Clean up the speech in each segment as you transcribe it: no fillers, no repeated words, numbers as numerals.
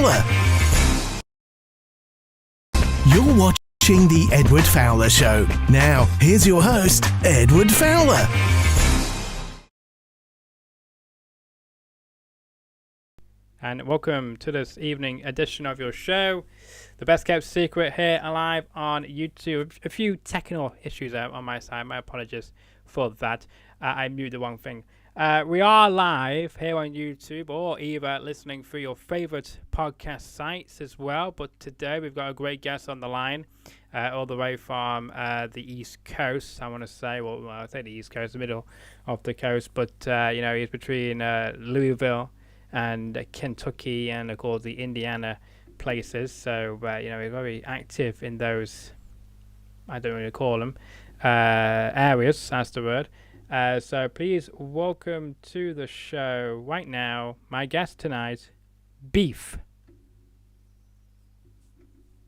Fowler. You're watching The Edward Fowler Show. Now, here's your host, Edward Fowler. And welcome to this evening edition of your show, The Best Kept Secret, here live on YouTube. A few technical issues out on my side. My apologies for that. I muted the wrong thing. We are live here on YouTube, or either listening through your favorite podcast sites as well. But today we've got a great guest on the line, all the way from the East Coast. I want to say, well, I say the East Coast, the middle of the coast, but he's between Louisville and Kentucky and, of course, the Indiana places. So, he's very active in those, I don't know what to call them, areas, that's the word. So please welcome to the show right now, my guest tonight, Beef.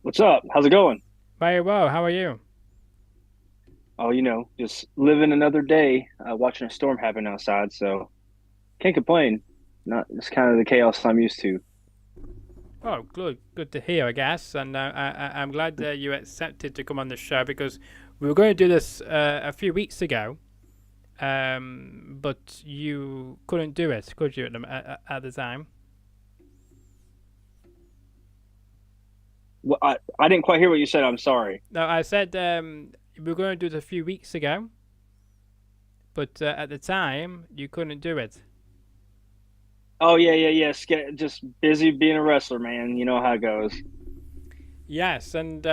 What's up? How's it going? Very well. How are you? Oh, just living another day, watching a storm happen outside, so can't complain. It's kind of the chaos I'm used to. Oh, good to hear, I guess. And I'm glad that you accepted to come on the show, because we were going to do this a few weeks ago, but you couldn't do it, could you, at the time? Well, I didn't quite hear what you said. I'm sorry. No, I said we were going to do it a few weeks ago, but at the time, you couldn't do it. Oh, yeah. Just busy being a wrestler, man. You know how it goes. Yes, and,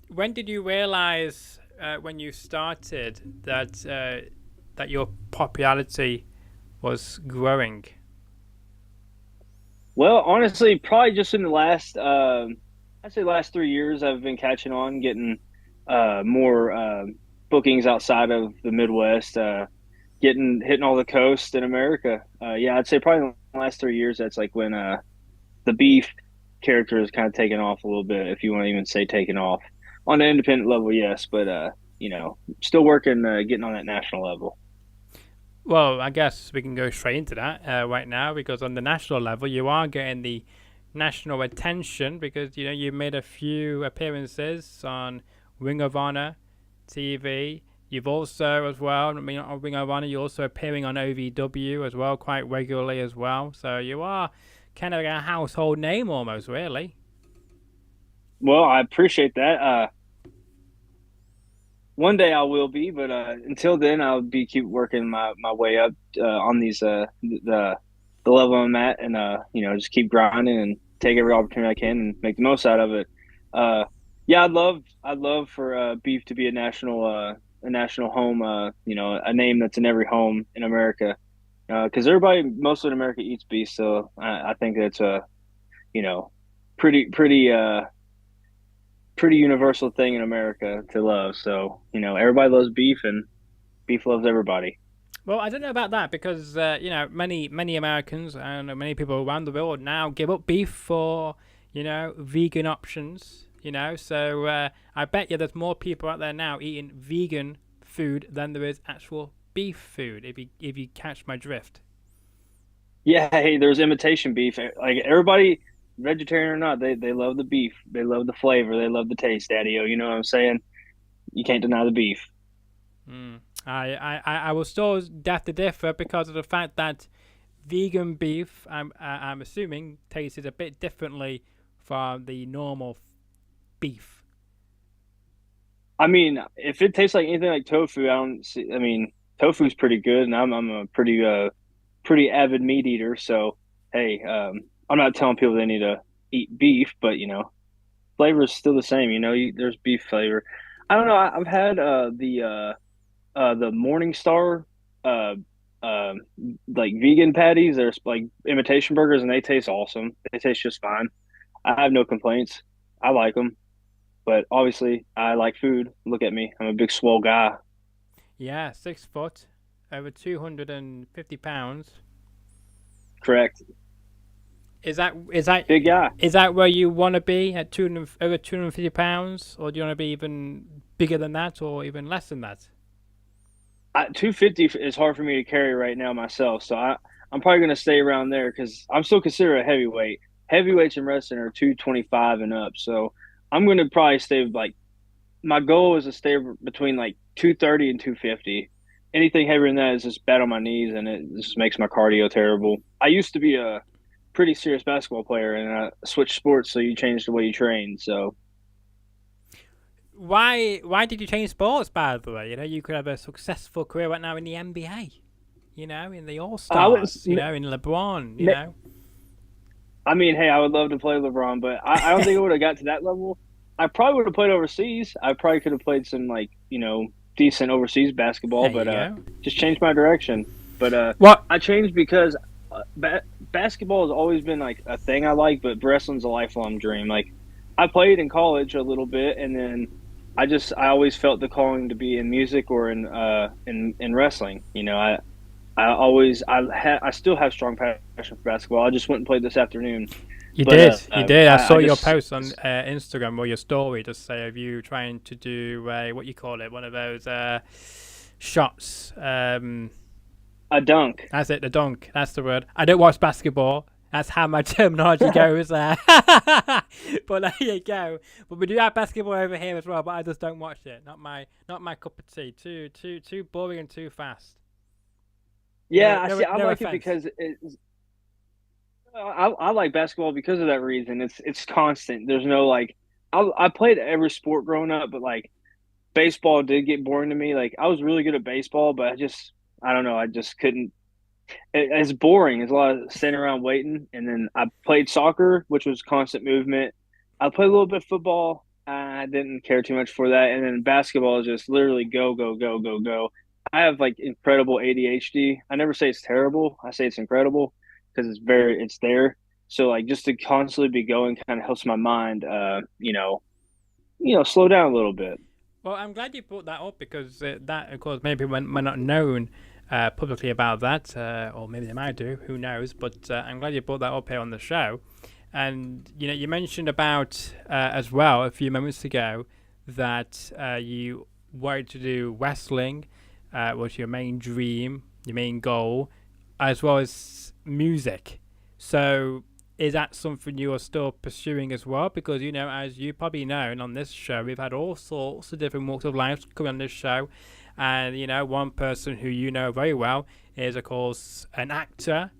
when did you realize when you started that your popularity was growing? Well, honestly, probably just in the last, I'd say last 3 years, I've been catching on, getting more bookings outside of the Midwest, hitting all the coast in America. I'd say probably in the last 3 years, that's like when the Beef character is kind of taken off a little bit, if you want to even say taken off. On the independent level, yes, but still working, getting on that national level. Well, I guess we can go straight into that right now, because on the national level, you are getting the national attention, because you made a few appearances on Ring of Honor TV. You've also, as well, on Ring of Honor, you're also appearing on OVW as well, quite regularly as well. So you are kind of a household name almost, really. Well, I appreciate that. One day I will be, but until then, I'll keep working my way up on these the level I'm at, and just keep grinding and take every opportunity I can and make the most out of it. I'd love for Beef to be a national home, a name that's in every home in America, because most of America eats beef, so I think that's a pretty universal thing in America to love. So everybody loves beef, and beef loves everybody. Well, I don't know about that, because many Americans and many people around the world now give up beef for vegan options. So I bet you there's more people out there now eating vegan food than there is actual beef food, if you catch my drift. Yeah, hey, there's imitation beef. Like, everybody, vegetarian or not, they love the beef. They love the flavor. They love the taste, Daddy-O. You know what I'm saying? You can't deny the beef. I will still have to differ, because of the fact that vegan beef, I'm assuming, tastes a bit differently from the normal beef. I mean, if it tastes like anything like tofu, tofu's pretty good, and I'm a pretty avid meat eater. So hey, I'm not telling people they need to eat beef, but flavor is still the same. There's beef flavor. I don't know. I've had the Morningstar like vegan patties. There's like imitation burgers, and they taste awesome. They taste just fine. I have no complaints. I like them. But obviously, I like food. Look at me. I'm a big swole guy. Yeah, 6 foot, over 250 pounds. Correct. Is that big guy? Is that where you want to be at over 250 pounds, or do you want to be even bigger than that, or even less than that? 250 is hard for me to carry right now myself, so I'm probably going to stay around there, because I'm still considered a heavyweight. heavyweights in wrestling are 225 and up. So I'm going to probably stay like my goal is to stay between like 230 and 250. Anything heavier than that is just bad on my knees, and it just makes my cardio terrible. I used to be a pretty serious basketball player, and I switched sports, so you change the way you train. So why did you change sports, by the way? You know, you could have a successful career right now in the NBA. You know, in the All Stars. You know, in LeBron. You know. I mean, hey, I would love to play LeBron, but I don't think I would have got to that level. I probably would have played overseas. I probably could have played some like decent overseas basketball, but just changed my direction. But what I changed because basketball has always been like a thing I like, but wrestling's a lifelong dream. Like I played in college a little bit, and then I always felt the calling to be in music or in wrestling. You know, I still have strong passion for basketball. I just went and played this afternoon. You did. I saw your post on Instagram or your story to say of you trying to do what you call it, one of those shots. A dunk. That's it, the dunk. That's the word. I don't watch basketball. That's how my terminology goes there. But there you go. But we do have basketball over here as well, but I just don't watch it. Not my cup of tea. Too boring and too fast. Yeah, I like it because I like basketball because of that reason. It's constant. There's no like I played every sport growing up, but like baseball did get boring to me. Like I was really good at baseball, but I don't know. I just couldn't. It's boring. It's a lot of sitting around waiting. And then I played soccer, which was constant movement. I played a little bit of football. I didn't care too much for that. And then basketball is just literally go, go, go, go, go. I have like incredible ADHD. I never say it's terrible. I say it's incredible because it's there. So like just to constantly be going kind of helps my mind, slow down a little bit. Well, I'm glad you brought that up because that, of course, maybe might not known publicly about that, or maybe they might do. Who knows? But I'm glad you brought that up here on the show. And you mentioned about as well a few moments ago that you wanted to do wrestling. Was your main dream, your main goal, as well as music. So is that something you are still pursuing as well? Because, as you probably know, and on this show, we've had all sorts of different walks of life coming on this show. And, one person who you know very well is, of course, an actor,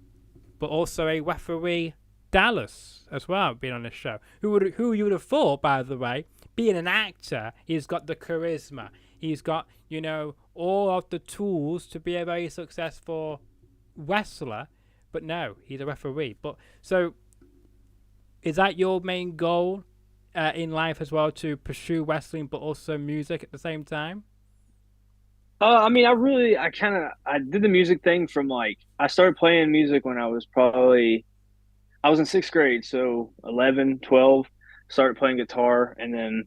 but also a referee, Dallas, as well, being on this show. Who you would have thought, by the way, being an actor, he's got the charisma. He's got, all of the tools to be a very successful wrestler, but no, he's a referee. But so, is that your main goal in life as well, to pursue wrestling but also music at the same time? I mean, I did the music thing from like I started playing music when I was in sixth grade, so 11, 12, started playing guitar, and then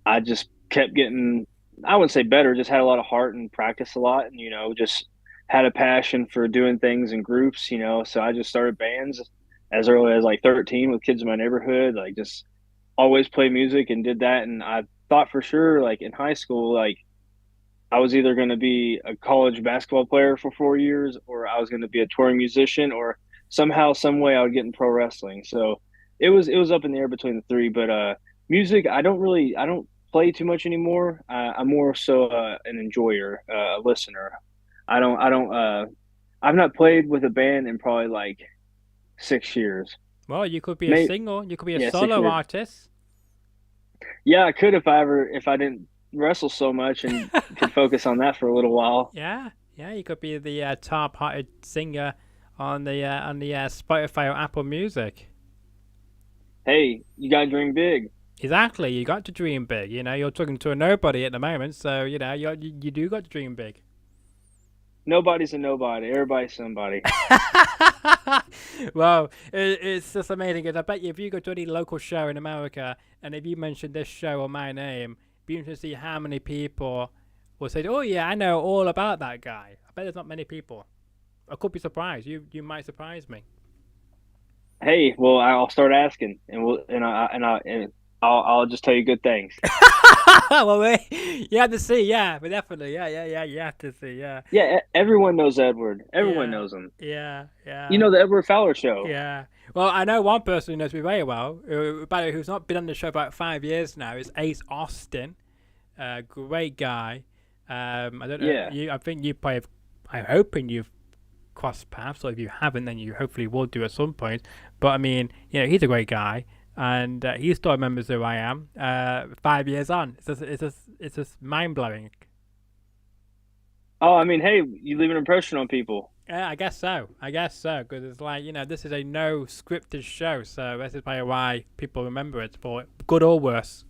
I just kept getting, I wouldn't say better, just had a lot of heart and practice a lot, and just had a passion for doing things in groups, so I just started bands as early as like 13 with kids in my neighborhood, like just always play music and did that. And I thought for sure, like in high school, like I was either going to be a college basketball player for 4 years, or I was going to be a touring musician, or somehow, some way I would get in pro wrestling. So it was up in the air between the three, but music, I don't play too much anymore. I'm more so an enjoyer, a listener. I've not played with a band in probably like 6 years. Well, you could be a single. You could be a solo artist. Yeah, I could if I didn't wrestle so much and could focus on that for a little while. Yeah, you could be the top-hearted singer on the Spotify or Apple Music. Hey, you gotta dream big. Exactly, you got to dream big. You're talking to a nobody at the moment, so you do got to dream big. Nobody's a nobody. Everybody's somebody. Well, it's just amazing. Because I bet you if you go to any local show in America, and if you mention this show or my name, be interested to see how many people will say, "Oh yeah, I know all about that guy." I bet there's not many people. I could be surprised. You might surprise me. Hey, well, I'll start asking, and I'll just tell you good things. Well, you have to see, yeah, but definitely, yeah. You have to see, yeah. Yeah, everyone knows Edward. Everyone knows him. Yeah. The Edward Fowler show. Yeah. Well, I know one person who knows me very well, who's not been on the show for about 5 years now, is Ace Austin. Great guy. I don't know. Yeah. I think you probably. I'm hoping you've crossed paths, or if you haven't, then you hopefully will do at some point. But I mean, he's a great guy, and he still remembers who I am. 5 years on, it's just mind blowing. Oh, I mean, hey, you leave an impression on people. Yeah, I guess so. Because it's like, this is a no scripted show, so this is probably why people remember it, for good or worse.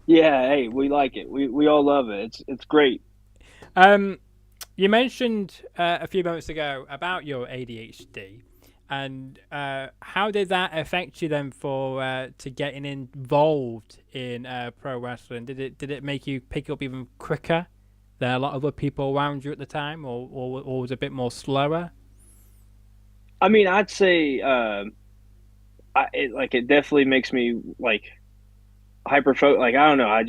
Yeah, hey, we like it. We all love it. It's great. You mentioned a few moments ago about your ADHD, and how did that affect you then for to getting involved in pro wrestling? Did it make you pick up even quicker than a lot of other people around you at the time, or was it a bit more slower? I mean, I'd say it definitely makes me like hyper focus. Like I don't know,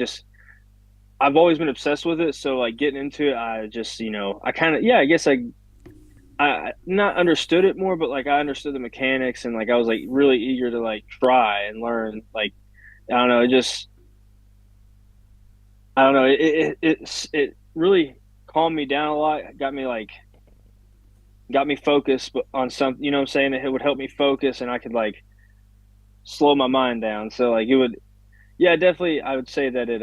I've always been obsessed with it. So like getting into it, I just I kind of I guess I not understood it more, but like I understood the mechanics, and like I was like really eager to like try and learn. Like I don't know, I don't know, it really calmed me down a lot. Got me focused on something. You know what I'm saying? It would help me focus, and I could like slow my mind down. So like it would, yeah, definitely. I would say that it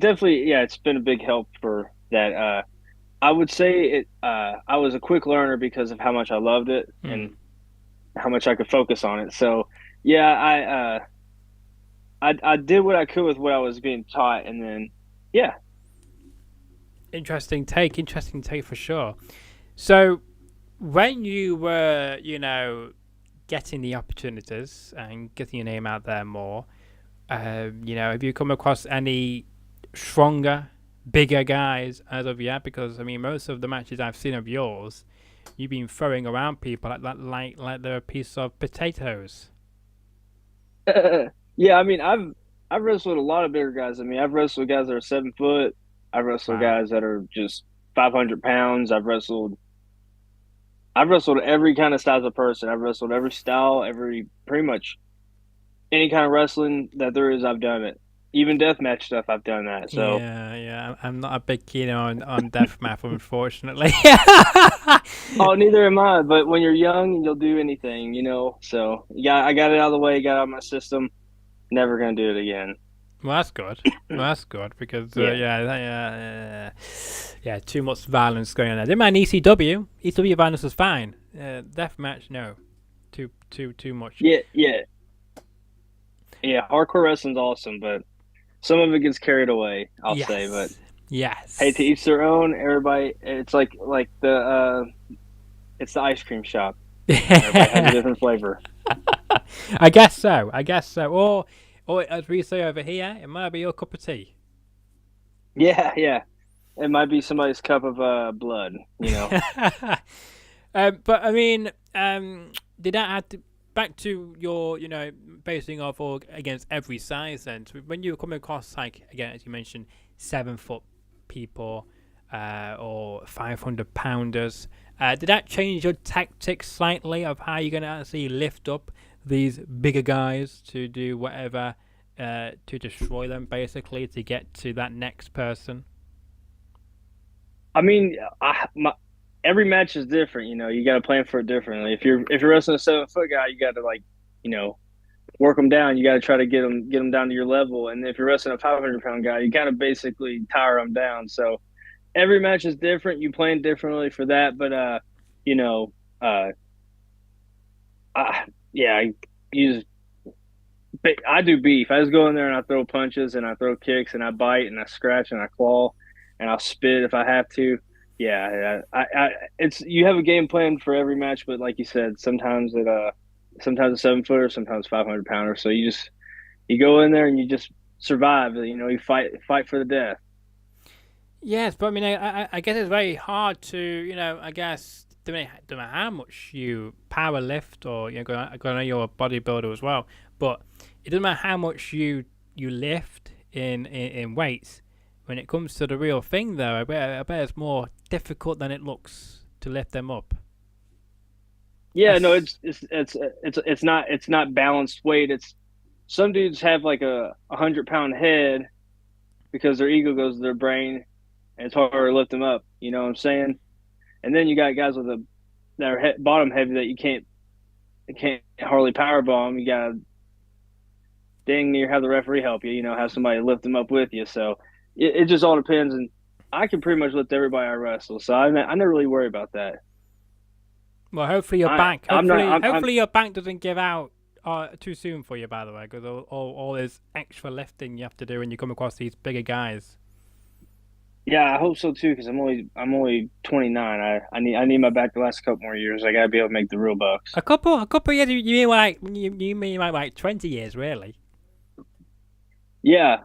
definitely, yeah, it's been a big help for that. I would say I was a quick learner because of how much I loved it and how much I could focus on it. So yeah, I did what I could with what I was being taught, and then yeah. Interesting take for sure. So when you were, getting the opportunities and getting your name out there more, have you come across any stronger, bigger guys as of yet? Because I mean, most of the matches I've seen of yours, you've been throwing around people like they're a piece of potatoes. Yeah, I mean, I've wrestled a lot of bigger guys. I mean, I've wrestled guys that are 7 foot. I've wrestled Wow. guys that are just 500 pounds. I've wrestled every kind of size of person. I've wrestled every style, pretty much any kind of wrestling that there is. I've done it. Even deathmatch stuff, I've done that. So, Yeah. I'm not a big keen on deathmatch, unfortunately. oh, neither am I. But when you're young, you'll do anything. So, yeah, I got it out of the way, got out of my system. Never gonna do it again. Well, that's good. Because yeah, too much violence going on there. Didn't mind ECW. ECW violence was fine. Deathmatch, no, too much. Yeah. Hardcore wrestling's awesome, but some of it gets carried away. I'll say, but yes. hey, to each their own. Everybody, it's like it's the ice cream shop. Everybody has a different flavor. I guess so. Or as we say over here, it might be your cup of tea. Yeah. It might be somebody's cup of blood. But I mean, did that add back to your, basing off or against every size? Then, so when you were coming across, like again, as you mentioned, 7 foot people, or 500 pounders, did that change your tactics slightly of how you're going to actually lift up these bigger guys to do whatever, to destroy them, basically, to get to that next person? I mean, every match is different. You got to plan for it differently. If you're wrestling a 7 foot guy, you got to work them down. You got to try to get them down to your level. And if you're wrestling a 500-pound guy, you got to basically tire them down. So every match is different. You plan differently for that, but I do beef. I just go in there and I throw punches and I throw kicks and I bite and I scratch and I claw and I'll spit if I have to. Yeah, it's you have a game plan for every match, but like you said, sometimes a 7 footer, sometimes 500 pounder. So you go in there and you just survive. You fight for the death. Yes, but I mean, I guess it's very hard to, I guess, don't know how much you power lift, or I know you're a bodybuilder as well, but it doesn't matter how much you lift in weights. When it comes to the real thing, though, I bet it's more difficult than it looks to lift them up. Yeah, no, it's not balanced weight. It's some dudes have like a 100-pound head because their ego goes to their brain, and it's harder to lift them up. You know what I'm saying? And then you got guys with that are bottom heavy that you can't hardly power bomb. You got to dang near have the referee help you. You know, have somebody lift them up with you. So it just all depends. And I can pretty much lift everybody I wrestle, so I never really worry about that. Well, hopefully your bank. Hopefully your bank doesn't give out too soon for you. By the way, because all this extra lifting you have to do when you come across these bigger guys. Yeah, I hope so too. Because I'm only 29. I need my back to last a couple more years. I gotta be able to make the real bucks. A couple of years. You mean like 20 years, really? Yeah,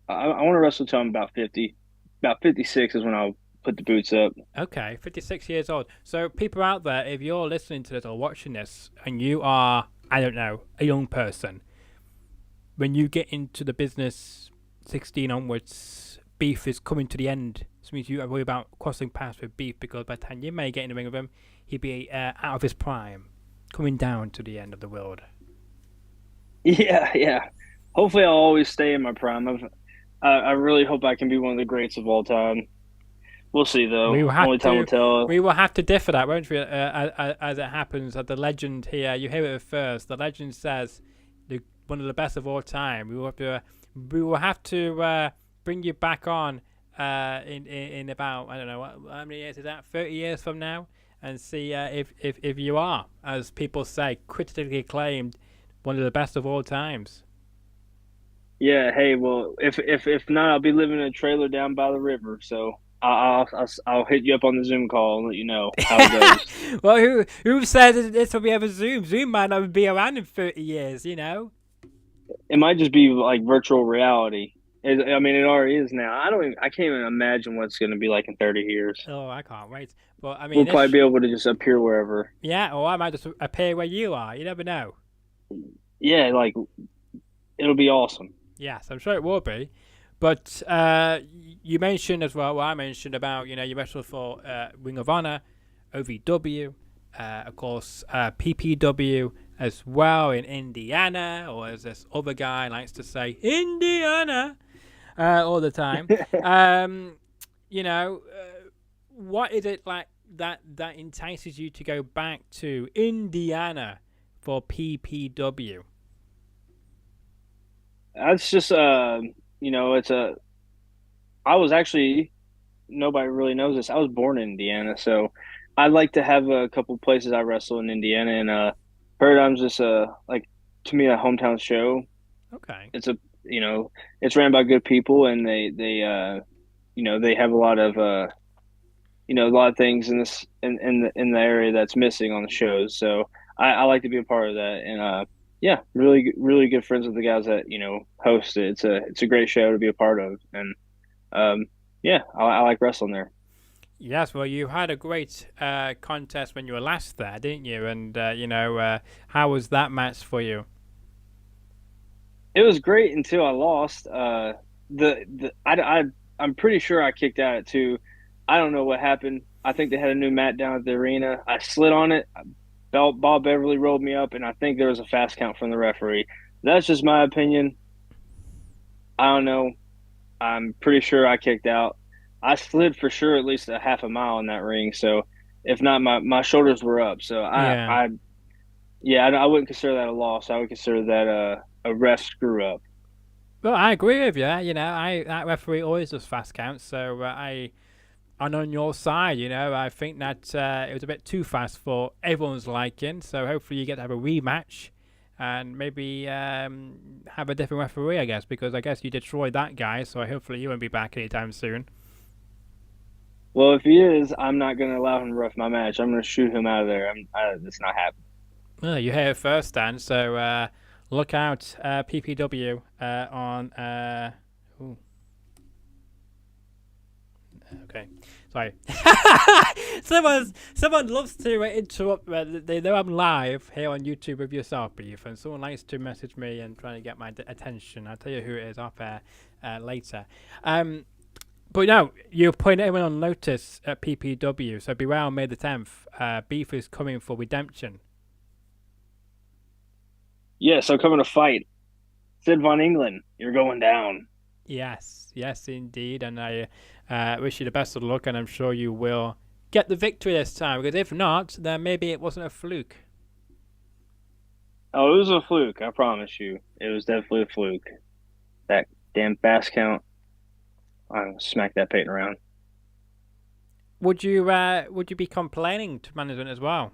I want to wrestle till I'm about 50. About 56 is when I'll put the boots up. Okay, 56 years old. So people out there, if you're listening to this or watching this, and you are, I don't know, a young person, when you get into the business 16 onwards, beef is coming to the end. This means you worry about crossing paths with beef, because by the time you may get in the ring with him, he'd be out of his prime, coming down to the end of the world. Yeah. Hopefully I'll always stay in my prime. I really hope I can be one of the greats of all time. We'll see, though. Only time will tell. We will have to differ that, won't we? As it happens, the legend here, you hear it first. The legend says, one of the best of all time. We will have to bring you back on in about, I don't know, how many years is that? 30 years from now, and see if you are, as people say, critically acclaimed, one of the best of all times. Yeah. Hey, well, if not, I'll be living in a trailer down by the river. So I'll hit you up on the Zoom call and let you know how it goes. Well, who said this will be ever Zoom? Zoom might not be around in 30 years, you know? It might just be like virtual reality. It already is now. I can't even imagine what it's going to be like in 30 years. Oh, I can't wait. But I mean, we'll probably be able to just appear wherever. Yeah, or I might just appear where you are. You never know. Yeah, like, it'll be awesome. Yes, I'm sure it will be. But you mentioned as well, I mentioned about, you wrestled for Ring of Honor, OVW, of course, PPW as well in Indiana, or as this other guy likes to say, Indiana, all the time. What is it like that entices you to go back to Indiana for PPW? That's just I was actually, nobody really knows this, I was born in Indiana, so I like to have a couple places I wrestle in Indiana, and Paradigm's just like, to me, a hometown show. Okay. It's it's ran by good people, and they have a lot of things in the area that's missing on the shows, so I like to be a part of that. And yeah, really, really good friends with the guys that host it. It's a great show to be a part of, and yeah, I like wrestling there. Yes, well, you had a great contest when you were last there, didn't you? And how was that match for you? It was great until I lost. I'm pretty sure I kicked out at 2. I don't know what happened. I think they had a new mat down at the arena. I slid on it. Bob Beverly rolled me up, and I think there was a fast count from the referee. That's just my opinion. I don't know. I'm pretty sure I kicked out. I slid for sure at least a half a mile in that ring. So if not, my shoulders were up. So I wouldn't consider that a loss. I would consider that a ref screw up. Well, I agree with you. That referee always does fast counts. So I'm on your side. I think that it was a bit too fast for everyone's liking. So hopefully you get to have a rematch and maybe have a different referee, I guess, because I guess you destroyed that guy. So hopefully you won't be back anytime soon. Well, if he is, I'm not going to allow him to ref my match. I'm going to shoot him out of there. It's not happening. Well, you hear it first, Dan. So look out, PPW on. Okay, sorry. Someone loves to interrupt. They know I'm live here on YouTube with yourself, Beef, and someone likes to message me and trying to get my attention. I'll tell you who it is off air later. But no, you're putting everyone on notice at PPW, so beware on May the 10th. Beef is coming for redemption. Yeah, so coming to fight. Sid Von England, you're going down. Yes, yes, indeed. And I wish you the best of luck, and I'm sure you will get the victory this time, because if not, then maybe it wasn't a fluke. Oh, it was a fluke, I promise you. It was definitely a fluke. That damn fast count. I'm gonna smack that Peyton around. Would you be complaining to management as well?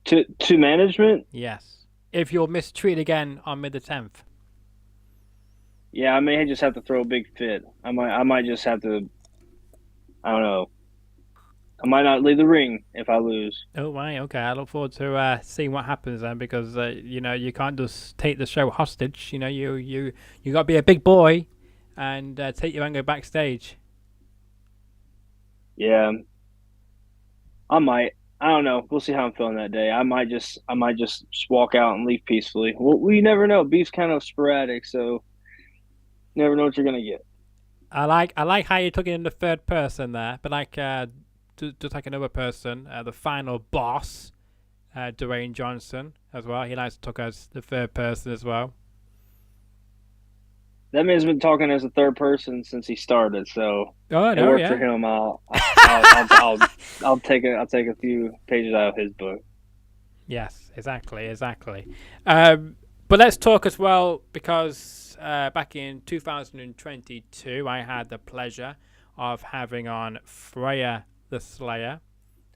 To management, Yes. If you're mistreated again on May the 10th. yeah, I may just have to throw a big fit. I might just have to. I don't know. I might not leave the ring if I lose. Oh, right, okay. I look forward to seeing what happens then, because you can't just take the show hostage. You got to be a big boy and take your anger backstage. Yeah, I might. I don't know. We'll see how I'm feeling that day. I might just walk out and leave peacefully. Well, we never know. Beef's kind of sporadic, so you never know what you're gonna get. I like how you took it in the third person there, but like just like another person, the final boss, Dwayne Johnson as well. He likes to talk as the third person as well. That man's been talking as a third person since he started, so Oh it no, worked for yeah. him. I'll take a few pages out of his book. Yes, exactly. But let's talk as well, because back in 2022, I had the pleasure of having on Freya the Slayer.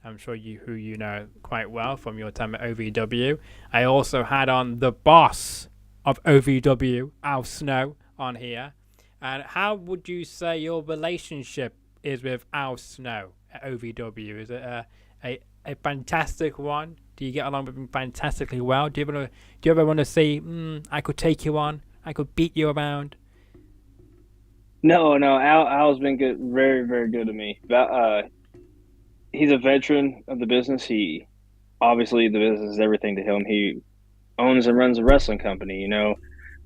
I'm sure who you know quite well from your time at OVW. I also had on the boss of OVW, Al Snow, on here. And how would you say your relationship is with Al Snow at OVW? Is it a fantastic one? Do you get along with him fantastically well? Do you ever want to say, I could take you on, I could beat you around? No, no, Al's been good, very, very good to me. He's a veteran of the business. He obviously the business is everything to him. He owns and runs a wrestling company.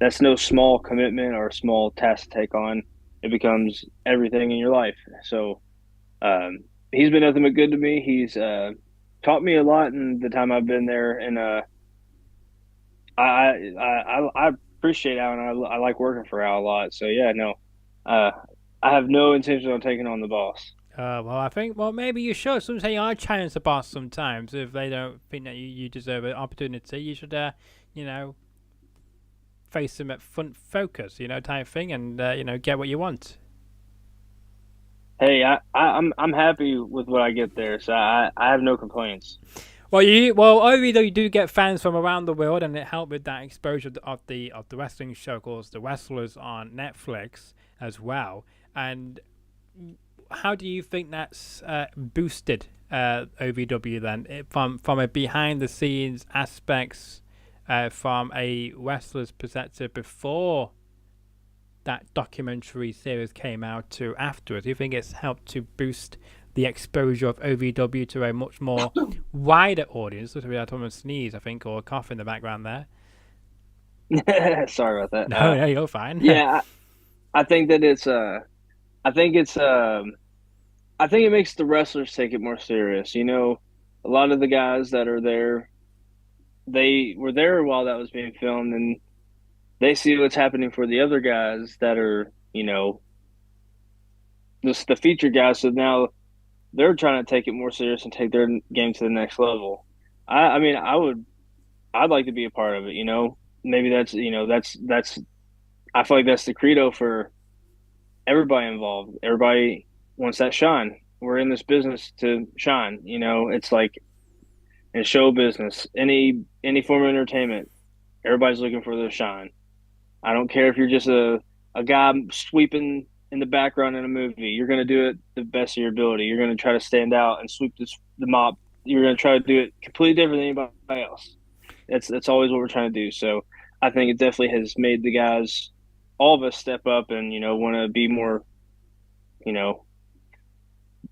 That's no small commitment or small task to take on. It becomes everything in your life. So he's been nothing but good to me. He's taught me a lot in the time I've been there, and I appreciate Al, and I like working for Al a lot. So yeah, no, uh, I have no intention on taking on the boss. Well, I think, well, maybe you should. Sometimes you are challenge the boss sometimes. If they don't think that you deserve an opportunity, you should, you know, face them at front focus, type thing, and, get what you want. Hey, I'm happy with what I get there, so I have no complaints. Well, only though you do get fans from around the world, and it helped with that exposure of the wrestling show, called The Wrestlers on Netflix as well. And how do you think that's boosted OVW then, from a behind the scenes aspects, from a wrestler's perspective before that documentary series came out to afterwards? Do you think it's helped to boost the exposure of OVW to a much more wider audience? Literally, I told him to sneeze, I think, or cough in the background there. Sorry about that. No, no, you're fine. Yeah, I think that I think it's I think it makes the wrestlers take it more serious. A lot of the guys that are there, they were there while that was being filmed, and they see what's happening for the other guys that are, just the featured guys. So now they're trying to take it more serious and take their game to the next level. I mean, I'd like to be a part of it. Maybe that's I feel like that's the credo for everybody involved. Everybody wants that shine. We're in this business to shine. It's like in show business, any form of entertainment, everybody's looking for their shine. I don't care if you're just a guy sweeping in the background in a movie. You're going to do it the best of your ability. You're going to try to stand out and sweep the mop. You're going to try to do it completely different than anybody else. That's always what we're trying to do. So I think it definitely has made the guys, all of us, step up and want to be more, you know,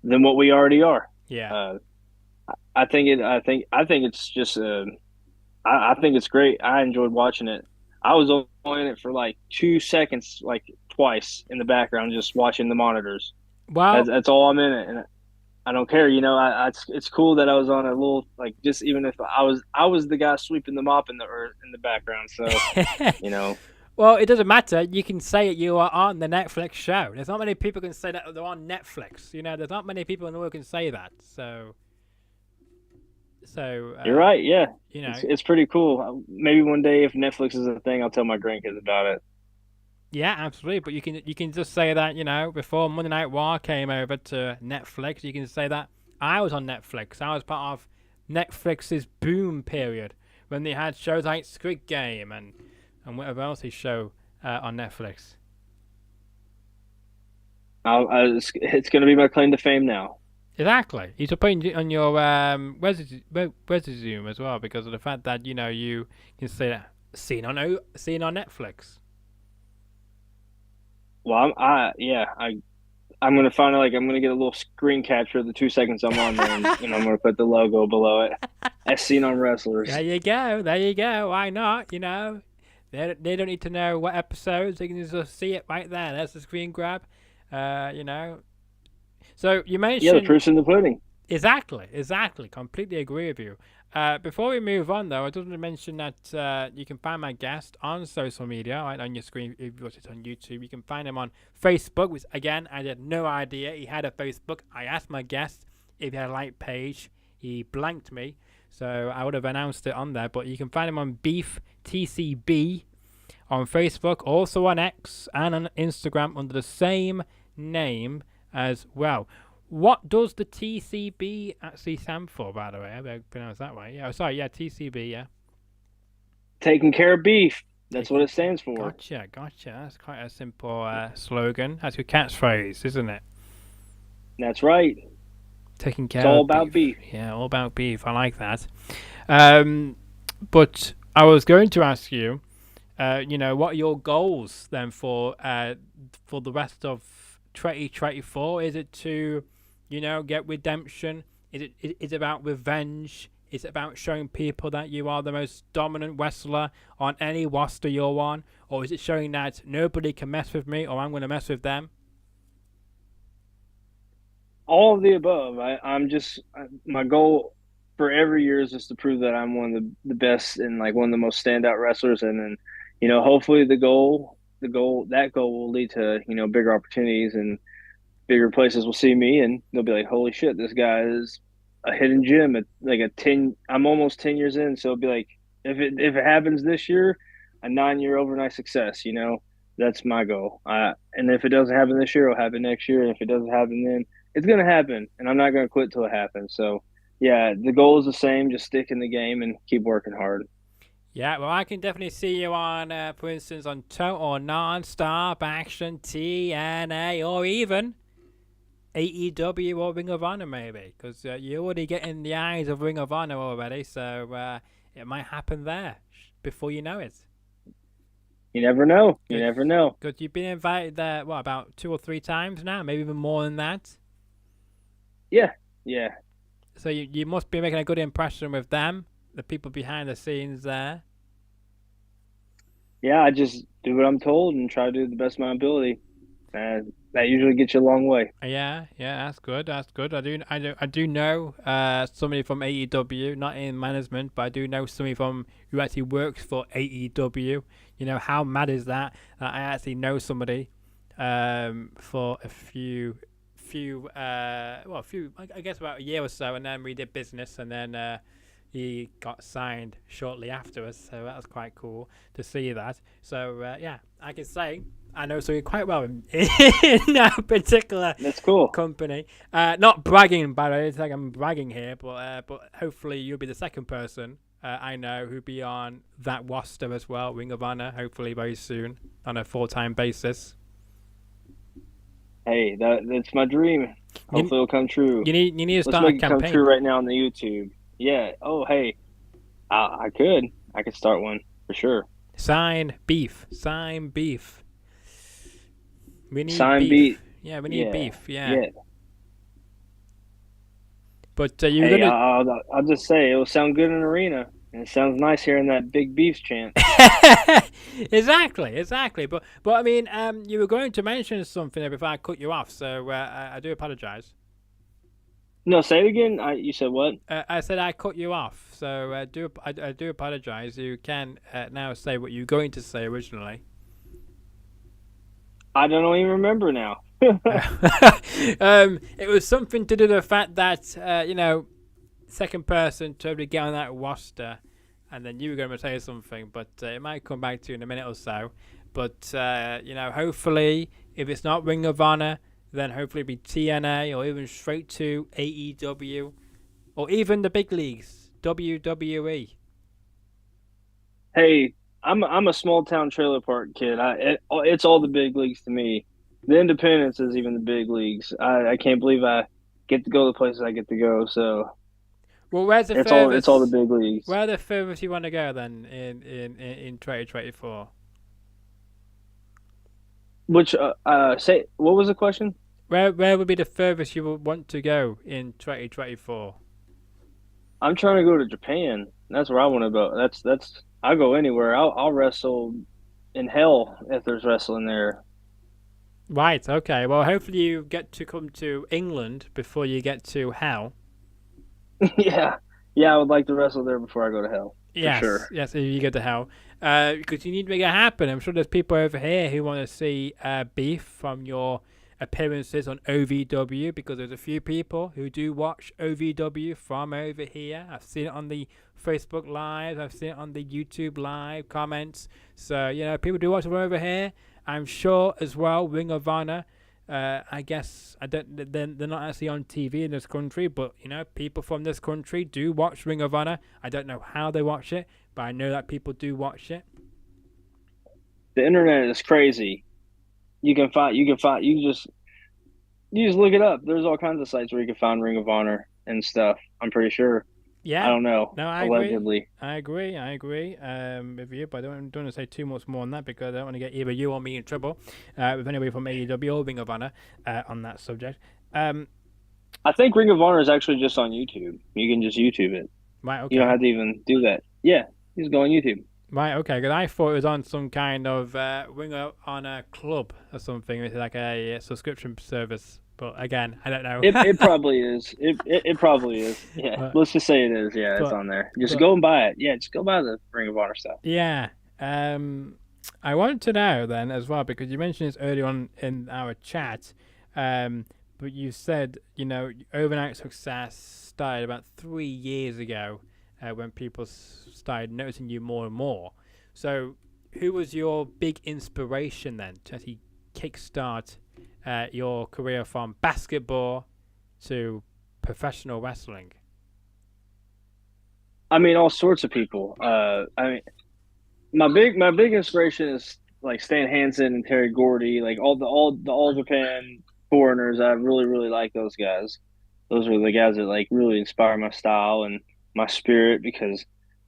than what we already are. Yeah. I think it's just I think it's great. I enjoyed watching it. I was in it for like 2 seconds, like twice in the background, just watching the monitors. Well, That's all I'm in it, and I don't care. It's cool that I was on a little like just even if I was the guy sweeping the mop in the earth in the background. So you know, well, it doesn't matter. You can say it. You are on the Netflix show. There's not many people can say that they're on Netflix. There's not many people in the world can say that. So you're right. Yeah, you know, it's pretty cool. Maybe one day if Netflix is a thing, I'll tell my grandkids about it. yeah, absolutely. But you can just say that before Monday Night War came over to Netflix, you can say that I was on Netflix. I was part of Netflix's boom period when they had shows like Squid Game and whatever else they show on Netflix. It's going to be my claim to fame now. Exactly. You should put it on your where's the Zoom as well because of the fact that you can say that seen on Netflix. Well, I'm gonna find like I'm gonna get a little screen capture of the 2 seconds I'm on there, and I'm gonna put the logo below it, as seen on wrestlers. There you go. There you go. Why not? They don't need to know what episodes. They can just see it right there. There's the screen grab. You know. So you Yeah, the mentioned proof's in the pudding. exactly. Completely agree with you. Before we move on, though, I just want to mention that you can find my guest on social media, right on your screen if you watch it on YouTube. You can find him on Facebook, which, again, I had no idea he had a Facebook. I asked my guest if he had a like page. He blanked me, so I would have announced it on there. But you can find him on Beef TCB on Facebook, also on X, and on Instagram under the same name as well. What does the TCB actually stand for, by the way? I hope I pronounced that right. Yeah, sorry, yeah, TCB, yeah. Taking care of beef. That's what Taking it stands for. Gotcha. That's quite a simple slogan. That's your catchphrase, isn't it? That's right. Taking care It's all of about beef. Yeah, all about beef. I like that. But I was going to ask you, what are your goals then for the rest of 2024? Is it to get redemption? Is it about revenge? Is it about showing people that you are the most dominant wrestler on any roster you're on? Or is it showing that nobody can mess with me or I'm going to mess with them? All of the above. My goal for every year is just to prove that I'm one of the best and like one of the most standout wrestlers. And then, hopefully that goal will lead to, bigger opportunities and bigger places will see me and they'll be like, holy shit, this guy is a hidden gem at like I'm almost 10 years in. So it'll be like, if it happens this year, a 9-year overnight success, that's my goal. And if it doesn't happen this year, it'll happen next year. And if it doesn't happen, then it's going to happen. And I'm not going to quit till it happens. So yeah, the goal is the same. Just stick in the game and keep working hard. Yeah, well, I can definitely see you on, for instance, on Total Non-Stop Action, TNA, or even AEW or Ring of Honor, maybe, because you're already getting the eyes of Ring of Honor already, so it might happen there before you know it. You never know. You never know. Because you've been invited there, about 2 or 3 times now, maybe even more than that. Yeah. So you must be making a good impression with them, the people behind the scenes there. Yeah, I just do what I'm told and try to do the best of my ability. That usually gets you a long way. Yeah, that's good. I do know somebody from AEW, not in management, but I do know somebody who actually works for AEW. How mad is that? I actually know somebody for a few, I guess about a year or so, and then we did business, and then he got signed shortly after us, so that was quite cool to see that. So yeah, I can say I know something quite well in that particular That's cool. company. Not bragging, by the way. It's like I'm bragging here, but hopefully you'll be the second person I know who'll be on that roster as well, Ring of Honor, hopefully very soon on a full-time basis. Hey, that's my dream. Hopefully it'll come true. You need to start Let's make a it come campaign. true right now on the YouTube. Yeah. Oh, hey, I could start one for sure. Sign beef. We need Sign beef. beef. Yeah, we need beef. Yeah. Yeah. But you're gonna. I'll just say it'll sound good in an arena. And it sounds nice hearing that big beef chant. Exactly. But I mean, you were going to mention something there before I cut you off, so I do apologize. No, say it again. You said what? I said I cut you off, so I do apologize. You can now say what you were going to say originally. I don't even remember now. It was something to do with the fact that second person to be get on that roster, and then you were going to say something, but it might come back to you in a minute or so. But hopefully, if it's not Ring of Honor, then hopefully it'll be TNA or even straight to AEW or even the big leagues, WWE. Hey, I'm a small town trailer park kid. It's all the big leagues to me. The independence is even the big leagues. I can't believe I get to go the places I get to go. So Well, where's the it's all the furthest? big leagues. Where the furthest you want to go then in 2024? Which say what was the question? Where would be the furthest you would want to go in 2024? I'm trying to go to Japan. That's where I want to go. That's I'll go anywhere. I'll wrestle in hell if there's wrestling there. Right. Okay. Well, hopefully you get to come to England before you get to hell. Yeah. Yeah, I would like to wrestle there before I go to hell. For Yes. sure. Yes. If you get to hell, because you need to make it happen. I'm sure there's people over here who want to see beef from your appearances on OVW, because there's a few people who do watch OVW from over here. I've seen it on the Facebook Live. I've seen it on the YouTube Live comments. So people do watch from over here. I'm sure as well. Ring of Honor. I guess I don't. They're not actually on TV in this country, but people from this country do watch Ring of Honor. I don't know how they watch it, but I know that people do watch it. The internet is crazy. You just look it up. There's all kinds of sites where you can find Ring of Honor and stuff. I'm pretty sure. I Yeah. don't know. No, I agree. Allegedly. I agree. With you, but I don't want to say too much more on that because I don't want to get either you or me in trouble with anybody from AEW or Ring of Honor on that subject. I think Ring of Honor is actually just on YouTube. You can just YouTube it. Right. You don't Okay. have to even do that. Yeah, you just go on YouTube. Right. Okay. Because I thought it was on some kind of Ring of Honor club or something. It's like a subscription service. But again, I don't know. It probably is. It probably is. Yeah. But, Let's just say it is. Yeah, it's but, on there. Just but go and buy it. Yeah, just go buy the Ring of Honor stuff. yeah. I want to know then as well, because you mentioned this earlier on in our chat. But you said overnight success started about 3 years ago when people started noticing you more and more. So who was your big inspiration then to actually kickstart your career from basketball to professional wrestling? I mean, all sorts of people. I mean, my big inspiration is like Stan Hansen and Terry Gordy, like all the All Japan foreigners. I really like those guys. Those were the guys that like really inspire my style and my spirit, because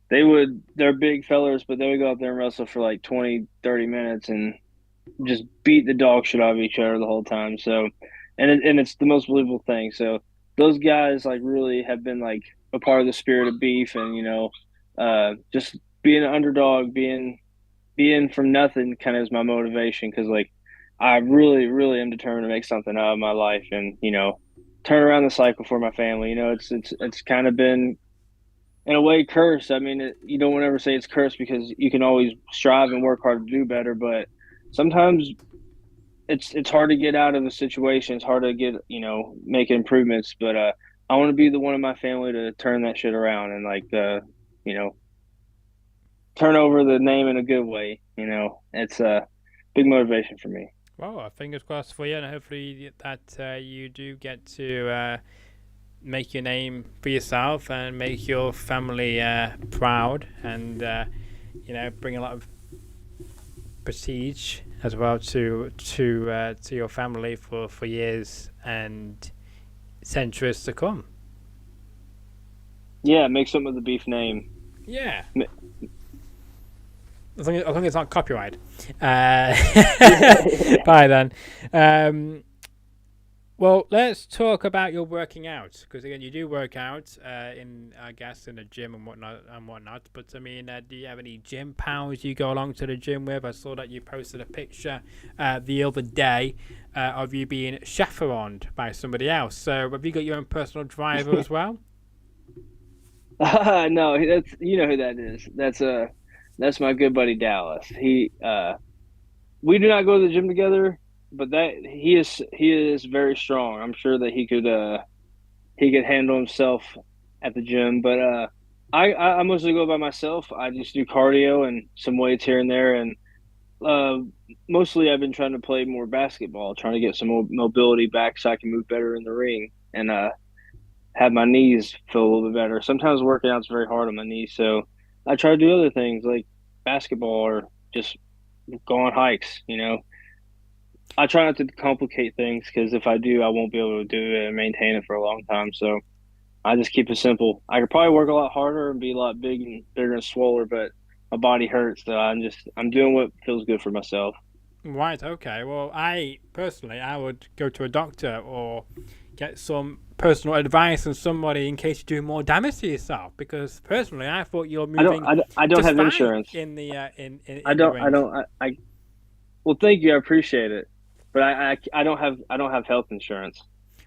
they're big fellers, but they would go out there and wrestle for like 20, 30 minutes and just beat the dog shit out of each other the whole time. So, and it's the most believable thing. So those guys like really have been like a part of the spirit of beef, and just being an underdog, being from nothing, kind of is my motivation, because like I really am determined to make something out of my life, and turn around the cycle for my family. It's kind of been in a way cursed. I mean, you don't want to ever say it's cursed, because you can always strive and work hard to do better, but sometimes it's hard to get out of a situation. It's hard to get make improvements, but I want to be the one in my family to turn that shit around and like turn over the name in a good way. It's a big motivation for me. Well, fingers crossed for you, and hopefully that you do get to make your name for yourself and make your family proud, and bring a lot of prestige as well to your family for years and centuries to come. Yeah, make something of the beef name. Yeah. As long as it's not copyright. Bye then. Well, let's talk about your working out, because again, you do work out I guess, in the gym and whatnot. But I mean, do you have any gym pals you go along to the gym with? I saw that you posted a picture the other day of you being chaperoned by somebody else. So, have you got your own personal driver as well? No, that's you know who that is. That's my good buddy Dallas. We do not go to the gym together, but that he is very strong. I'm sure that he could handle himself at the gym. But I mostly go by myself. I just do cardio and some weights here and there, and uh, mostly I've been trying to play more basketball, trying to get some more mobility back so I can move better in the ring and have my knees feel a little bit better. Sometimes working out's very hard on my knees, so I try to do other things like basketball or just go on hikes. I try not to complicate things because if I do, I won't be able to do it and maintain it for a long time. So I just keep it simple. I could probably work a lot harder and be a lot bigger and swoller, but my body hurts. So I'm doing what feels good for myself. Right. Okay. Well, I personally, I would go to a doctor or get some personal advice from somebody in case you're doing more damage to yourself. Because personally, I thought you're I don't moving I don't just have fine insurance. in the I in the don't I ring. don't I well, thank you. I appreciate it, but I don't have health insurance.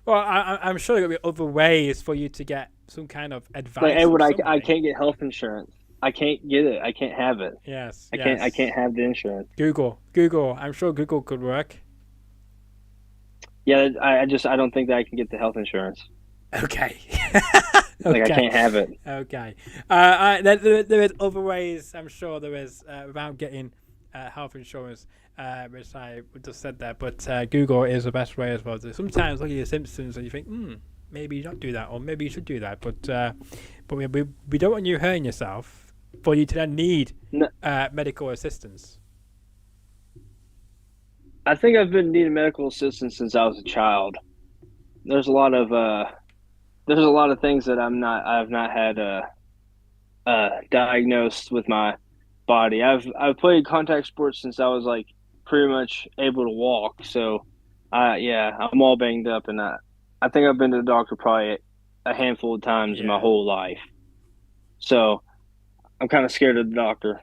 Well, I'm sure there'll be other ways for you to get some kind of Like advice from Edward, I somebody. can't get health insurance. I can't get it. I can't have it. Yes. I Yes. can't have the insurance. Google. I'm sure Google could work. Yeah, I don't think that I can get the health insurance. Okay. Like I Okay. can't have it. Okay. There is other ways. I'm sure there is without getting health insurance, which I just said there. But Google is the best way as well. So sometimes look at your Simpsons and you think, maybe you don't do that, or maybe you should do that. But we don't want you hurting yourself for you to then need No, medical assistance. I think I've been needing medical assistance since I was a child. There's a lot of there's a lot of things that I've not had diagnosed with my body. I've played contact sports since I was like pretty much able to walk. So, yeah, I'm all banged up, and I think I've been to the doctor probably a handful of times in my Yeah. whole life. So I'm kind of scared of the doctor.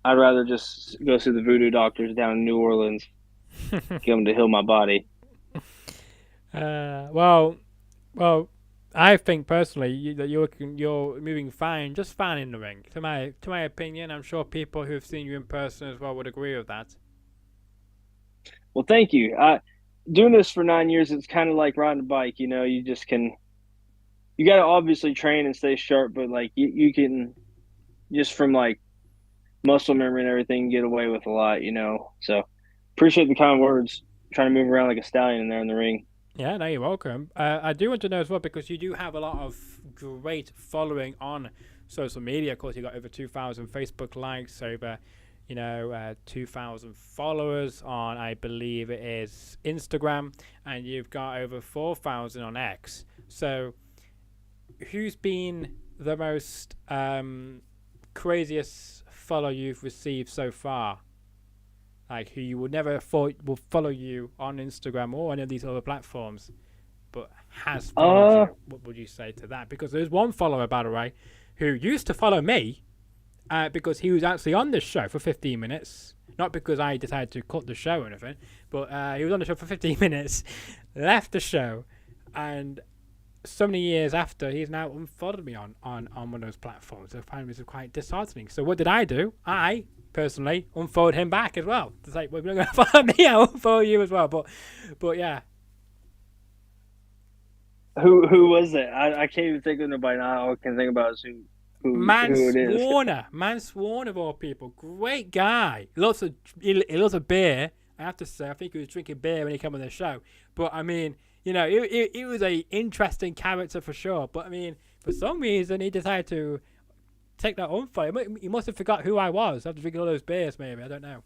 I'd rather just go see the voodoo doctors down in New Orleans, get them to heal my body. Well, well, I think personally that you're moving fine, just fine in the ring. To my opinion, I'm sure people who've seen you in person as well would agree with that. Well, thank you. Doing this for 9 years, it's kind of like riding a bike. You just you got to obviously train and stay sharp, but like you can just from like muscle memory and everything get away with a lot. So appreciate the kind words. Trying to move around like a stallion in there in the ring. Yeah, no, you're welcome. I do want to know as well because you do have a lot of great following on social media. Of course, you got over 2,000 Facebook likes, over 2,000 followers on, I believe it is Instagram, and you've got over 4,000 on X. So, who's been the most craziest follow you've received so far? Like who you would never thought will follow you on Instagram or any of these other platforms, but has followed Uh, you. What would you say to that? Because there's one follower, by the way, who used to follow me because he was actually on this show for 15 minutes. Not because I decided to cut the show or anything, but he was on the show for 15 minutes, left the show, and so many years after, he's now unfollowed me on one of those platforms. So I find this quite disheartening. So what did I do? I personally unfollowed him back as well. It's like, well, if you're not going to follow me, I'll unfollow you as well. But yeah, who was it? I can't even think of nobody now. All I can think about is who Mance it is. Warner of all people, great guy. He loves a beer. I have to say, I think he was drinking beer when he came on the show. But I mean, he was a interesting character for sure. But I mean, for some reason, he decided to take that on for him. He must have forgot who I was after drinking all those beers. Maybe I don't know.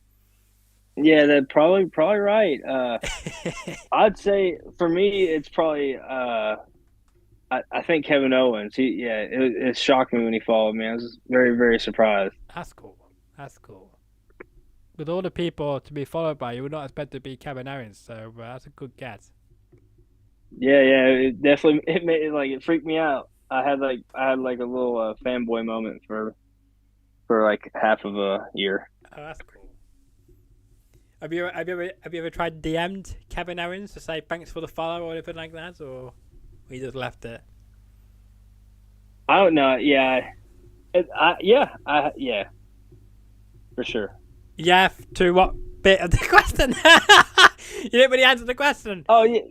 Yeah, that probably right. I'd say for me, it's probably I think Kevin Owens. It shocked me when he followed me. I was very very surprised. That's cool. That's cool. With all the people to be followed by, you would not expect to be Kevin Owens. So that's a good get. Yeah. It definitely it made it like it freaked me out. I had like a little fanboy moment for like half of a year. Oh, that's cool. Have you ever tried DM'd Kevin Owens to say thanks for the follow or anything like that, or we just left it? I don't know. Yeah, for sure. Yeah, to what bit of the question? You didn't really answer the question. Oh yeah.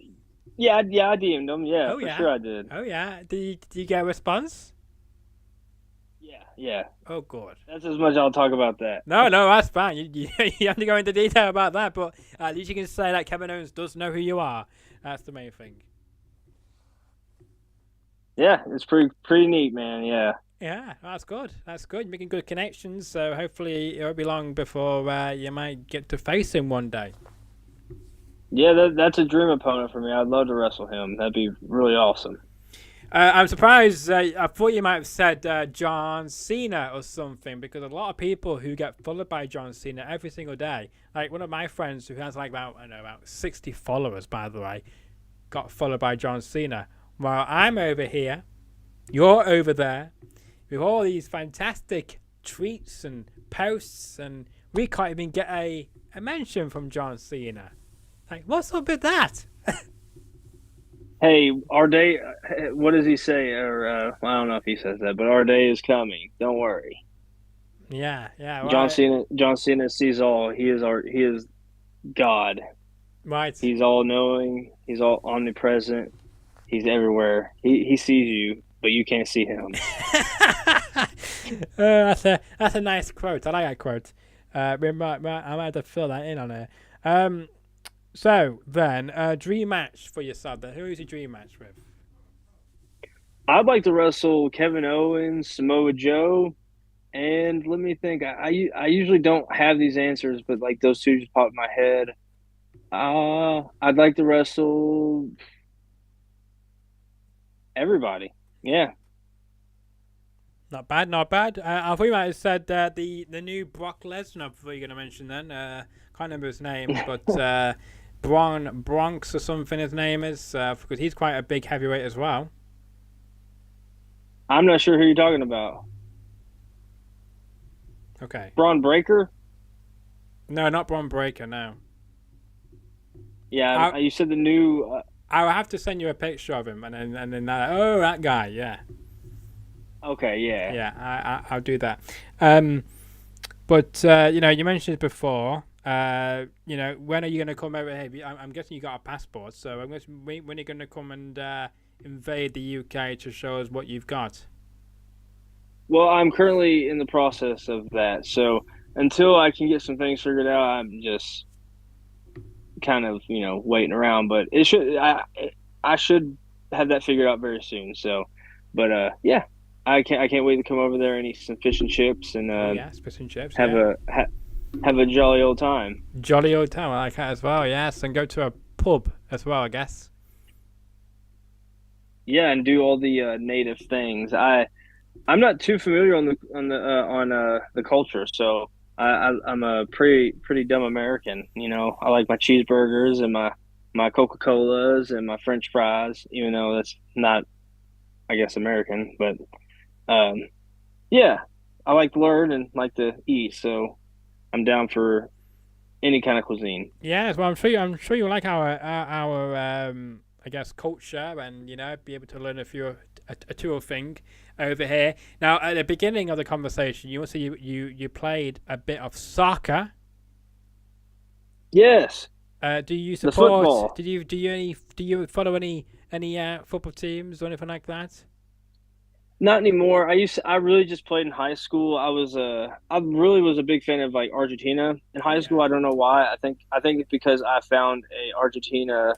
I DM'd them. Yeah, Oh for yeah, sure I did. oh yeah. Did you get a response? Yeah. Oh god. That's as much I'll talk about that. No, no, that's fine. You have to go into detail about that, but at least you can say that Kevin Owens does know who you are. That's the main thing. Yeah, it's pretty neat, man. Yeah. Yeah, that's good. That's good. You're making good connections, so hopefully it won't be long before you might get to face him one day. Yeah, that's a dream opponent for me. I'd love to wrestle him. That'd be really awesome. I'm surprised. I thought you might have said John Cena or something because a lot of people who get followed by John Cena every single day, like one of my friends who has like about I don't know about 60 followers, by the way, got followed by John Cena. While I'm over here, you're over there with all these fantastic tweets and posts, and we can't even get a mention from John Cena. Like, what's up with that? Hey, our day. What does he say? Or I don't know if he says that, but our day is coming. Don't worry. Yeah, yeah, John right, Cena. John Cena sees all. He is our. He is God. right. He's all knowing. He's all omnipresent. He's everywhere. He sees you, but you can't see him. That's a nice quote. I like that quote. I might have to fill that in on it. So then, dream match for yourself. Then, who is your dream match with? I'd like to wrestle Kevin Owens, Samoa Joe, and let me think. I usually don't have these answers, but like those two just popped in my head. I'd like to wrestle everybody. Yeah. Not bad, not bad. I thought you might have said the new Brock Lesnar. I thought you were going to mention then. Can't remember his name, but Bronx or something his name is, because he's quite a big heavyweight as well. I'm not sure who you're talking about. Okay. Braun Breaker? No, not Braun Breaker. No. Yeah, you said the new. I'll have to send you a picture of him, and then oh, that guy, yeah. Okay, yeah. Yeah, I'll do that. But you mentioned it before. When are you going to come over here? I'm guessing you got a passport, so I'm guessing when are you going to come and invade the UK to show us what you've got? Well, I'm currently in the process of that, so until I can get some things figured out, I'm just kind of waiting around. But I should have that figured out very soon. So, but yeah, I can't wait to come over there and eat some fish and chips and yeah, fish and chips. have have a jolly old time. Jolly old time, I like that as well. Yes, and go to a pub as well, I guess. Yeah, and do all the native things. I'm not too familiar on the culture, so I'm a pretty dumb American. I like my cheeseburgers and my Coca-Colas and my French fries, even though that's not, I guess, American. But yeah, I like to learn and like to eat, so I'm down for any kind of cuisine. Yes, well, I'm sure you like our I guess culture, and be able to learn a tool thing over here. Now, at the beginning of the conversation, you also you played a bit of soccer. Yes, Do you the football. support? Do you follow any football teams or anything like that? Not anymore. I really just played in high school. I really was a big fan of like Argentina in high Yeah. school. I don't know why. I think it's because I found a Argentina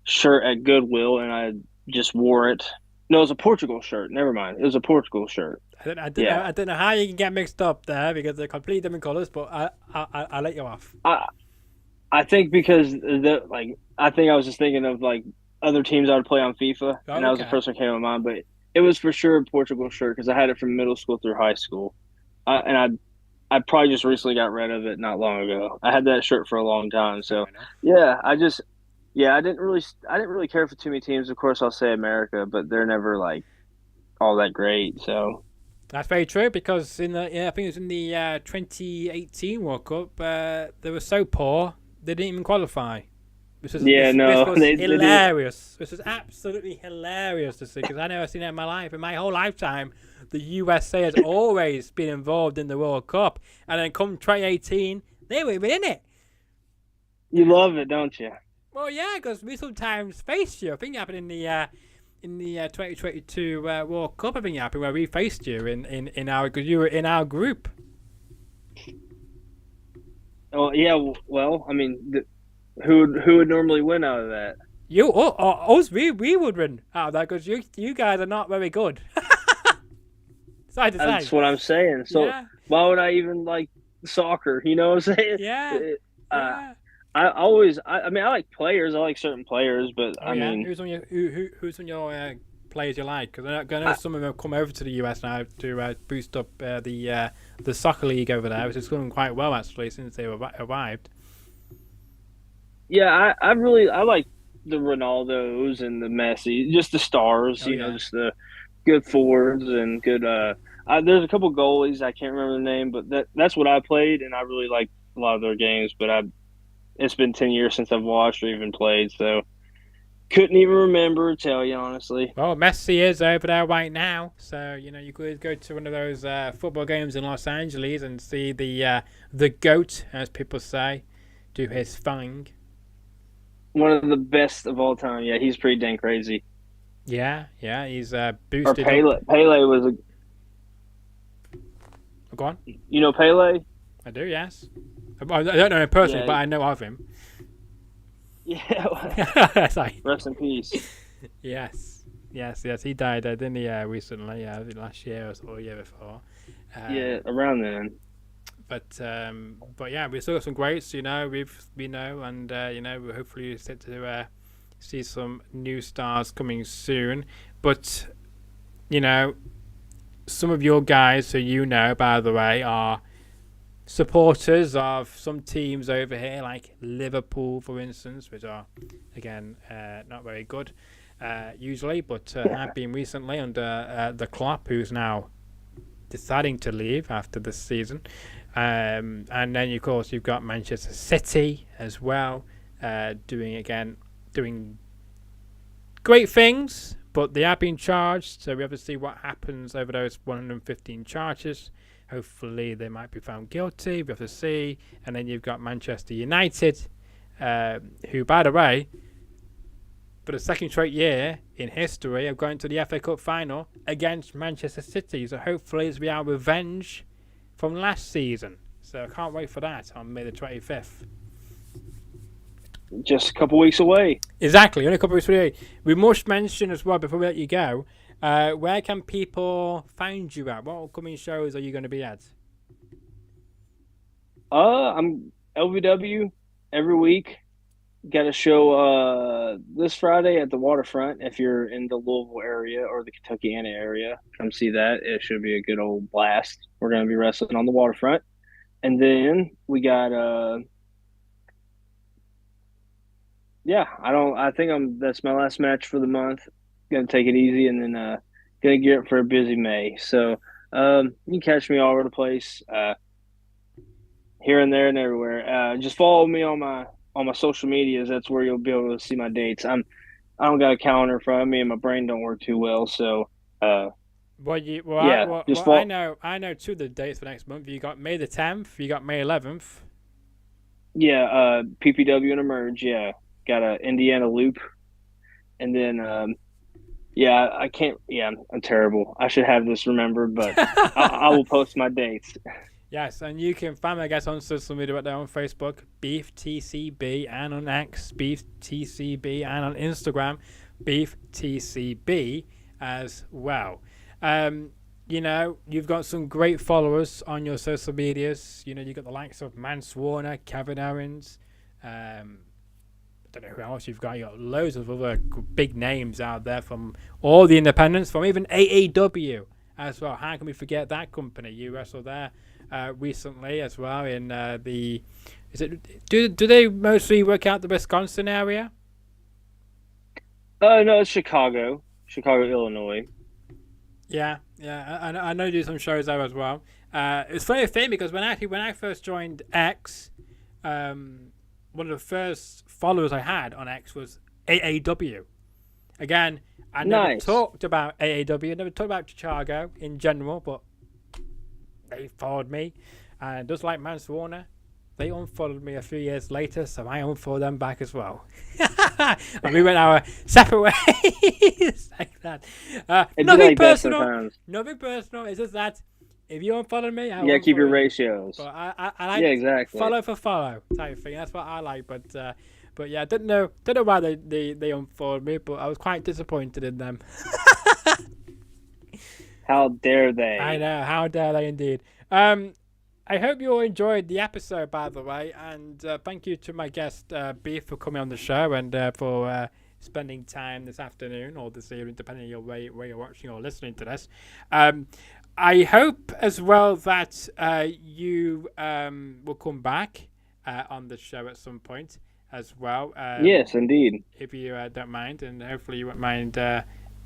shirt at Goodwill and I just wore it. No, it was a Portugal shirt. Never mind. It was a Portugal shirt. I Yeah. don't know how you can get mixed up there because they're completely different colors, but I let you off. I I think because I think I was just thinking of like other teams I would play on FIFA, Oh, and that was the okay. first one that came to mind. But it was for sure a Portugal shirt because I had it from middle school through high school, and I probably just recently got rid of it not long ago. I had that shirt for a long time, Fair so enough. yeah, Yeah, I didn't really care for too many teams. Of course, I'll say America, but they're never like all that great. So That's very true because I think it was in the 2018 World Cup, they were so poor they didn't even qualify. yeah, This no, was they did. hilarious. This was absolutely hilarious to see because I never seen it in my life. In my whole lifetime, the USA has always been involved in the World Cup, and then come 2018, they were even in it. You love it, don't you? Well, yeah, because we sometimes faced you. I think it happened in the 2022 World Cup. I think it happened where we faced you in our because you were in our group. Oh yeah, well, I mean, who would normally win out of that? You, us, we would win out of that because you guys are not very good. Sorry to say. That's what I'm saying. So Yeah, why would I even like soccer? You know what I'm saying? yeah, Uh, yeah. I mean, I like players. I like certain players, but Oh I yeah, mean, who's on your players you like? Because I know I, some of them have come over to the US now to boost up the soccer league over there, which is going quite well actually since they arrived. yeah, I like the Ronaldos and the Messi, just the stars. Oh You know, yeah, just the good forwards and good. There's a couple goalies I can't remember the name, but that's what I played, and I really like a lot of their games. But it's been 10 years since I've watched or even played, so couldn't even remember or tell you honestly. well Messi is over there right now, so you know you could go to one of those football games in Los Angeles and see the goat, as people say, do his thing. One of the best of all time. Yeah, he's pretty dang crazy. Yeah, yeah, he's Or boosted up. Pele. Pele was a Oh, go on. you know Pele. I do, yes. I don't know him personally, Yeah, but I know of him. yeah. Sorry. Rest in peace. Yes, yes. He died, didn't he? Recently, last year or so, or year before. Yeah, Um, around then. but yeah, we still got some greats. You know, we know, and you know, we hopefully set to see some new stars coming soon. But you know, some of your guys who you know, by the way, are supporters of some teams over here, like Liverpool, for instance, which are again not very good usually, but have been recently under the Klopp, who's now deciding to leave after this season. And then, of course, you've got Manchester City as well, doing great things, but they have been charged. So we have to see what happens over those 115 charges. Hopefully, they might be found guilty. We have to see. And then you've got Manchester United, who, by the way, for the second straight year in history, have gone to the FA Cup final against Manchester City. So hopefully, it's our revenge from last season. So I can't wait for that on May the 25th. Just a couple weeks away. Exactly, only a couple of weeks away. We must mention as well, before we let you go, where can people find you at? What upcoming shows are you going to be at? I'm LVW every week. Got a show this Friday at the Waterfront. If you're in the Louisville area or the Kentuckiana area, come see that. It should be a good old blast. We're gonna be wrestling on the Waterfront, and then we got yeah. I think that's my last match for the month. Gonna take it easy, and then gonna get up for a busy May. So you can catch me all over the place. Here and there and everywhere. Just follow me on my social medias. That's where you'll be able to see my dates. I don't got a calendar in front of me, and my brain don't work too well. So, yeah, just I follow. know two of the dates for next month. You got May the 10th, you got May 11th. Yeah, PPW and Emerge. Yeah, got a Indiana Loop, and then yeah, I can't. Yeah, I'm terrible. I should have this remembered, but I will post my dates. Yes, and you can find me, I guess, on social media right there on Facebook, Beef TCB, and on X, Beef TCB, and on Instagram, Beef TCB as well. You know, you've got some great followers on your social medias. You know, you've got the likes of Mance Warner, Kevin Owens. I don't know who else you've got. You've got loads of other big names out there from all the independents, from even AAW as well. How can we forget that company? You wrestled there recently as well in do they mostly work out the Wisconsin area? No, it's Chicago, Illinois. Yeah, yeah. I know you do some shows there as well. It's funny thing because when I first joined X, one of the first followers I had on X was AAW. Again, I never Nice. talked about AAW, never talked about Chicago in general, but they followed me. And just like Mance Warner, they unfollowed me a few years later, so I unfollowed them back as well. And we went our separate ways like that. It'd be Nothing like that personal. sometimes. Nothing personal. It's just that if you unfollow me, I You gotta keep your unfollow you. ratios. But I like Yeah, exactly. follow for follow type thing. That's what I like. But yeah, I didn't know why they unfollowed me, but I was quite disappointed in them. How dare they? I know, how dare they indeed. I hope you all enjoyed the episode, by the way, and thank you to my guest Beef for coming on the show and for spending time this afternoon or this evening, depending on your where you're watching or listening to this. I hope as well that you will come back on the show at some point as well. Yes, indeed. If you don't mind, and hopefully you won't mind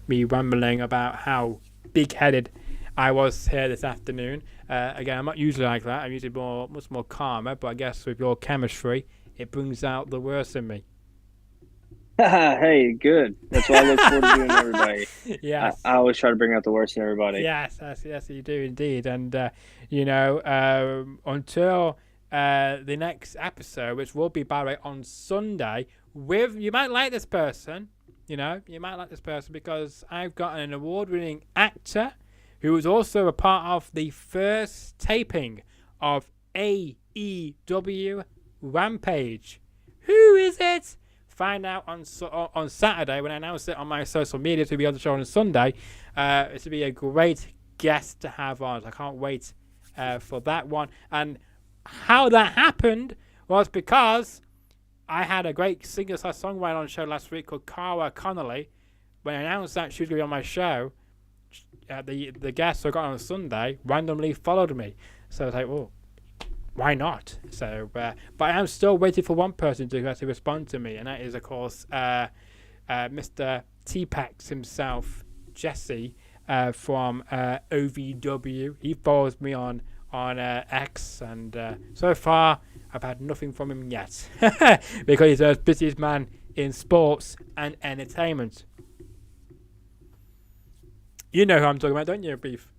me rambling about how big-headed I was here this afternoon. Again, I'm not usually like that. I'm usually much more calmer, but I guess with your chemistry, it brings out the worst in me. Hey, good. That's what I look forward to doing to everybody. Yes. I always try to bring out the worst in everybody. Yes, you do indeed. And, until the next episode, which will be, by the way, on Sunday, you might like this person, because I've got an award-winning actor who was also a part of the first taping of AEW Rampage. Who is it? Find out on Saturday when I announce it on my social media to be on the show on Sunday. It's to be a great guest to have on. I can't wait for that one. And how that happened was because I had a great singer-songwriter on the show last week called Cara Connolly. When I announced that she was going to be on my show, the guest who got on Sunday randomly followed me. So I was like, well, why not? So, but I am still waiting for one person to actually respond to me, and that is, of course, Mr. T-Pax himself, Jesse, from OVW. He follows me on X, and so far I've had nothing from him yet because he's the busiest man in sports and entertainment. You know who I'm talking about, don't you, Beef?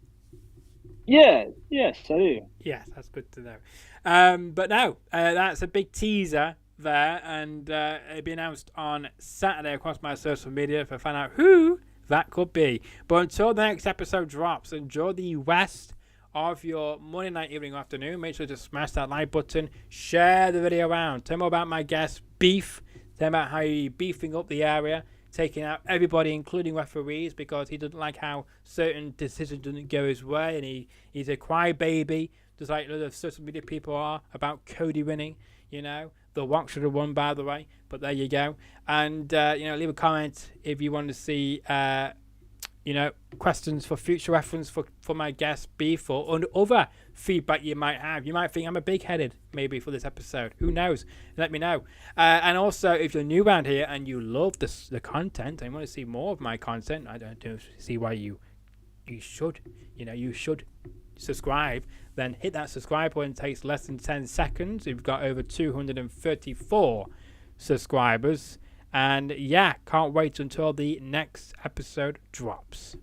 Yeah, yes, I do. Yes, that's good to know. But no, that's a big teaser there, and it'll be announced on Saturday across my social media to find out who that could be. But until the next episode drops, enjoy the rest of your Monday night, evening, or afternoon. Make sure to smash that like button, share the video around. Tell me about my guest, Beef. Tell me about how you're beefing up the area, taking out everybody, including referees, because he doesn't like how certain decisions didn't go his way, and he's a crybaby, just like other social media people are about Cody winning. The Rock should have won, by the way, but there you go. And leave a comment if you want to see questions for future reference for my guest Beef or other feedback you might have. You might think I'm a big-headed maybe for this episode. Who knows? Let me know. And also, if you're new around here and you love the content and want to see more of my content, I don't see why you should. You should subscribe. Then hit that subscribe button. It takes less than 10 seconds. We've got over 234 subscribers. And yeah, can't wait until the next episode drops.